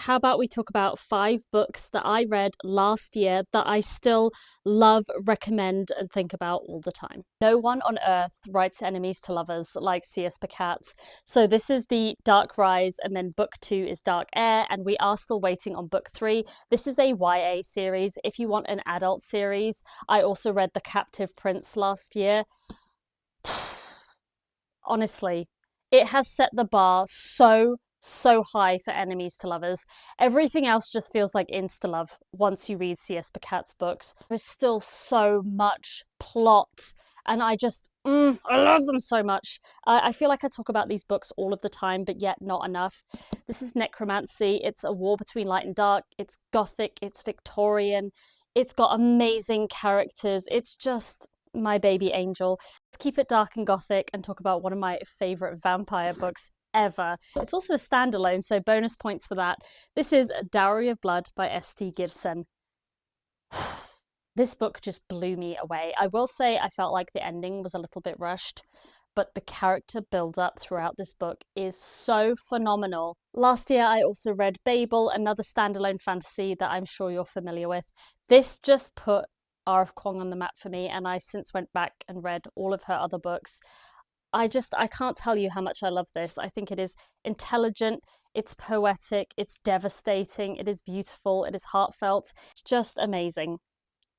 how about we talk about 5 books that I read last year that I still love, recommend, and think about all the time? No one on earth writes enemies to lovers like C.S. Pacat. So this is the Dark Rise, and then book 2 is Dark Air, and we are still waiting on book 3. This is a YA series. If you want an adult series, I also read The Captive Prince last year. Honestly, it has set the bar so high for enemies to lovers. Everything else just feels like insta-love once you read C.S. Pacat's books. There's still so much plot, and I love them so much. I feel like I talk about these books all of the time, but yet not enough. This is necromancy. It's a war between light and dark. It's gothic. It's Victorian. It's got amazing characters. It's just my baby angel. Let's keep it dark and gothic and talk about one of my favorite vampire books ever. It's also a standalone, so bonus points for that. This is Dowry of Blood by S.T. Gibson. This book just blew me away. I will say I felt like the ending was a little bit rushed, but the character build-up throughout this book is so phenomenal. Last year, I also read Babel, another standalone fantasy that I'm sure you're familiar with. This just put R.F. Kuang on the map for me, and I since went back and read all of her other books. I can't tell you how much I love this. I think it is intelligent, it's poetic, it's devastating, it is beautiful, it is heartfelt. It's just amazing.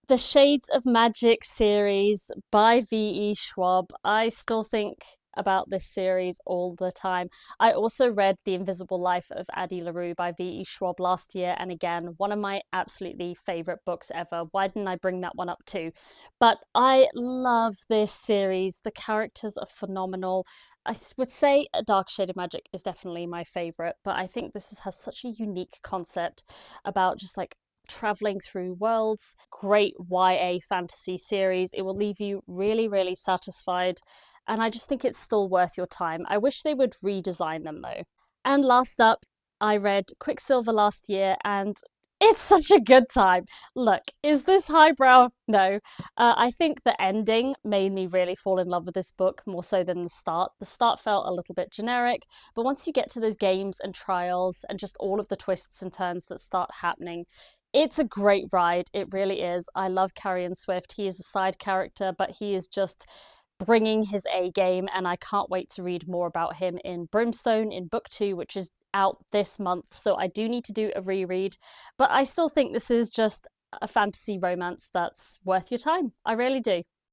The Shades of Magic series by V.E. Schwab. I still think about this series all the time. I also read The Invisible Life of Addie LaRue by V.E. Schwab last year, and again, one of my absolutely favourite books ever. Why didn't I bring that one up too? But I love this series. The characters are phenomenal. I would say A Dark Shade of Magic is definitely my favourite, but I think this has such a unique concept about just like traveling through worlds. Great YA fantasy series. It will leave you really satisfied, and I just think it's still worth your time. I wish they would redesign them though. And last up, I read Quicksilver last year, and it's such a good time. Look, is this highbrow? No. I think the ending made me really fall in love with this book more so than the start. The start felt a little bit generic, but once you get to those games and trials and just all of the twists and turns that start happening, it's a great ride. It really is. I love Carrion Swift. He is a side character, but he is just bringing his A game, and I can't wait to read more about him in Brimstone in book 2, which is out this month. So I do need to do a reread, but I still think this is just a fantasy romance that's worth your time. I really do.